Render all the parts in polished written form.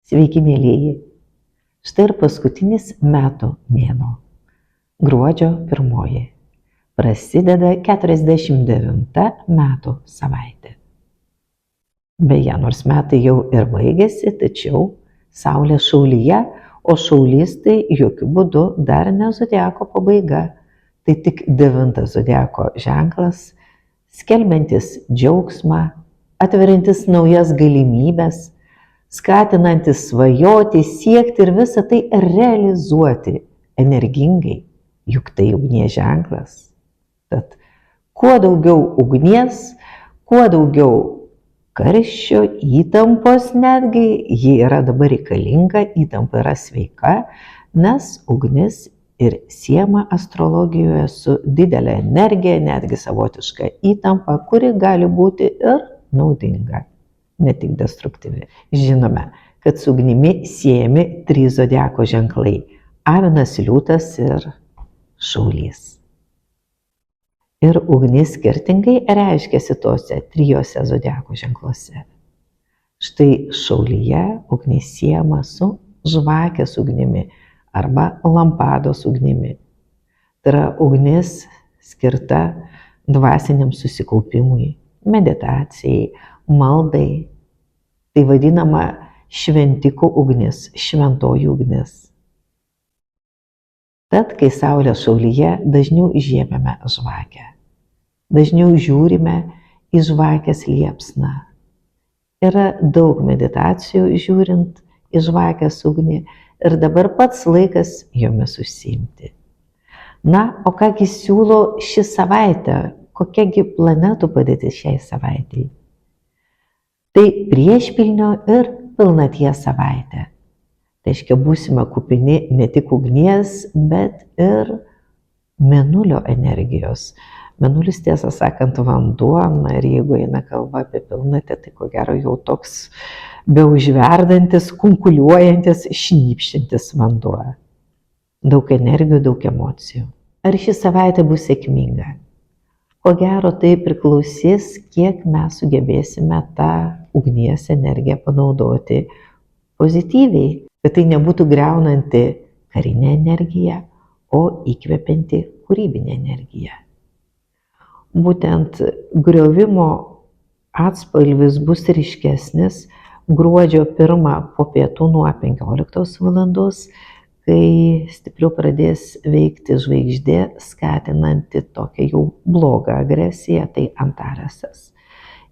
Sveiki, mėlyjeji. Štai ir paskutinis metų mėnuo. Gruodžio 1. Prasideda 49 metų savaitė. Beje, nors metai jau ir baigėsi, tačiau Saulė šaulyje, o šaulys tai jokių būdų dar ne zodiako pabaiga. Tai tik 9 zodiako ženklas, skelbiantis džiaugsmą, atveriantis naujas galimybes, skatinantis svajoti, siekti ir visą tai realizuoti energingai, juk tai ugnies ženklas. Tad kuo daugiau ugnies, kuo daugiau karščio, įtampos netgi, ji yra dabar reikalinga, įtampa yra sveika, nes ugnis ir siejama astrologijoje su didelė energija, netgi savotiška įtampa, kuri gali būti ir naudinga, ne tik destruktyvi. Žinome, kad su ugnimi siejami 3 zodiako ženklai – Avinas, Liūtas ir Šaulys. Ir ugnis skirtingai reiškiasi tose 3 zodiako ženkluose. Štai Šaulyje ugnis siejama su žvakės ugnimi arba lampados ugnimi. Tai yra ugnis skirta dvasiniam susikaupimui, meditacijai, maldai. Tai vadinama šventikų ugnis, šventoji ugnis. Tad, kai Saulė Šaulyje, dažniau įžiebiame žvakę. Dažniau žiūrime į žvakės liepsną. Yra daug meditacijų žiūrint į žvakės ugnį ir dabar pats laikas jomis užsiimti. Na, o kągi siūlo ši savaitė, kokiagi planetų padėtis šiai savaitei? Tai priešpilnio ir pilnaties savaitė. Tai reiškia, būsime kupini ne tik ugnies, bet ir mėnulio energijos. Mėnulis, tiesą sakant, vanduo, ir jeigu eina kalba apie pilnatį, tai ko gero jau toks beužverdantis, kunkuliuojantis, šnypščiantis vanduo. Daug energijų, daug emocijų. Ar ši savaitė bus sėkminga? Ko gero tai priklausys, kiek mes sugebėsime tą ugnies energiją panaudoti pozityviai. Kad tai nebūtų griaunanti karinė energija, o įkvepianti kūrybinė energija. Būtent griovimo atspalvis bus ryškesnis gruodžio 1 po pietų nuo 15 valandos, kai stipriau pradės veikti žvaigždė, skatinanti tokią jau blogą agresiją, tai Antarasas.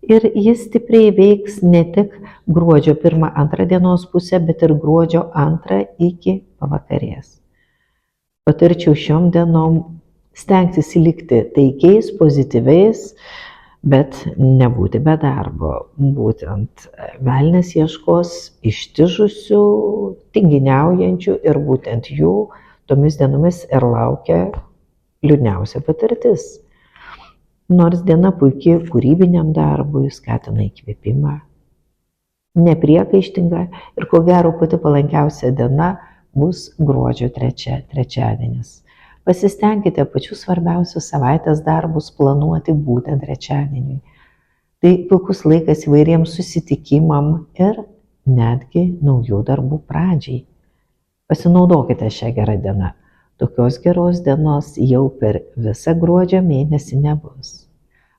Ir jis stipriai veiks ne tik gruodžio 1-2 dienos pusę, bet ir gruodžio 2 iki pavakarės. Patarčiau šiom dienom stengtis likti taikiais, pozityviais, bet nebūti be darbo. Būtent velnias ieškos ištižusių, tinginiaujančių ir būtent jų tomis dienomis ir laukia liūdniausia patirtis. Nors diena puikiai kūrybiniam darbui, skatina įkvėpimą, nepriekaištinga ir ko gero pati palankiausia diena bus gruodžio 3, trečiadienis. Pasistengkite pačius svarbiausius savaitės darbus planuoti būtent trečiadieniui. Tai puikus laikas įvairiems susitikimam ir netgi naujų darbų pradžiai. Pasinaudokite šią gerą dieną. Tokios geros dienos jau per visą gruodžio mėnesį nebus.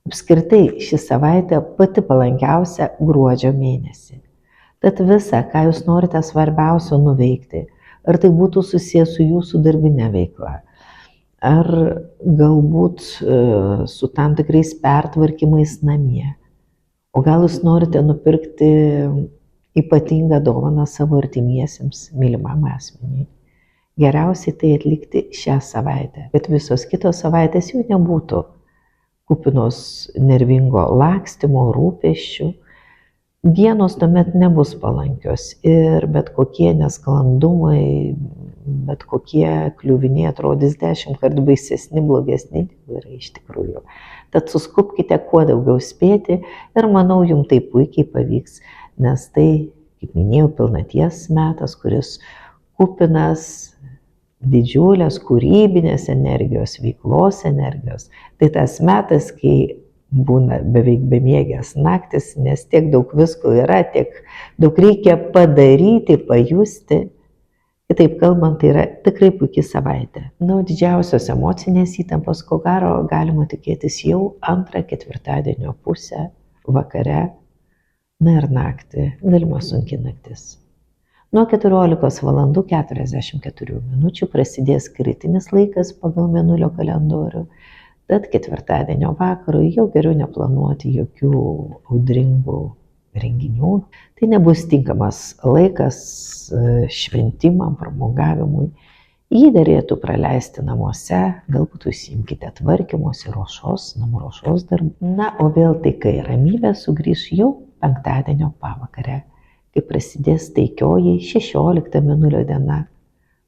Apskritai, ši savaitė pati palankiausia gruodžio mėnesį. Tad visa, ką jūs norite svarbiausio nuveikti, ar tai būtų susijęs su jūsų darbinė veikla, ar galbūt su tam tikrais pertvarkymais namie, o gal jūs norite nupirkti ypatingą dovaną savo artimiesiems, mylimam asmeniui. Geriausiai tai atlikti šią savaitę, bet visos kitos savaitės jau nebūtų kupinos nervingo lakstymo, rūpesčių. Dienos tuomet nebus palankios ir bet kokie nesklandumai, bet kokie kliuviniai atrodys 10 kartų baisesni, blogesni negu yra iš tikrųjų. Tad suskubkite kuo daugiau spėti ir manau, jums tai puikiai pavyks, nes tai, kaip minėjau, pilnaties metas, kuris kupinas didžiulės kūrybinės energijos, veiklos energijos. Tai tas metas, kai būna beveik bemiegės naktis, nes tiek daug visko yra, tiek daug reikia padaryti, pajusti. Kitaip kalbant, tai yra tikrai puikia savaitė. Na, didžiausios emocinės įtampos, ko gero, galima tikėtis jau antrą ketvirtadienio pusę vakare, na ir naktį, galima sunki naktis. Nuo 14:44 prasidės kritinis laikas pagal mėnulio kalendorių, tad ketvirtadienio vakarui jau geriau neplanuoti jokių audringų renginių. Tai nebus tinkamas laikas šventimam, pramogavimui. Jį derėtų praleisti namuose, galbūt užsiimkite tvarkymosi, namų ruošos darbų. Na, o vėl taikai ramybė sugrįš jau penktadienio pavakarę, kai prasidės taikioji 16 mėnulio diena,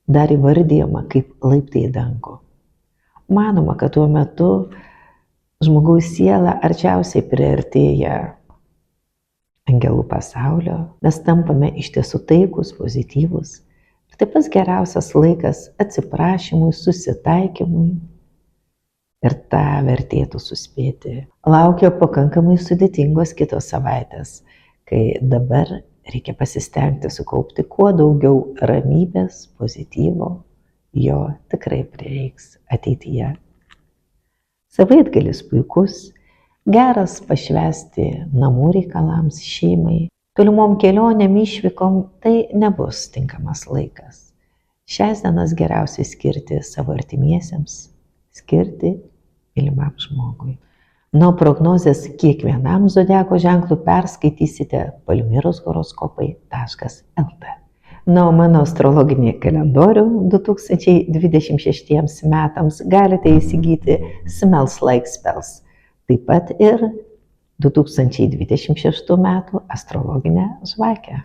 dar įvardyjama kaip laiptai į dangų. Manoma, kad tuo metu žmogaus siela arčiausiai priartėja angelų pasaulio, mes tampame iš tiesų taikus, pozityvus. Ir tai pats geriausias laikas atsiprašymui, susitaikymui. Ir tą vertėtų suspėti. Laukia pakankamai sudėtingos kitos savaitės, kai dabar reikia pasistengti sukaupti kuo daugiau ramybės, pozityvo, jo tikrai prireiks ateityje. Savaitgalis puikus, geras pašvęsti namų reikalams, šeimai. Tolimom kelionėm, išvykom tai nebus tinkamas laikas. Šias dienas geriausiai skirti savo artimiesiems, skirti mylimam žmogui. Nuo prognozės kiekvienam zodiako ženklų perskaitysite Palmiros horoskopai.lt. Na, o mano astrologinį kalendorių 2026 metams galite įsigyti Smells Like Spells. Taip pat ir 2026 metų astrologinę žvakę.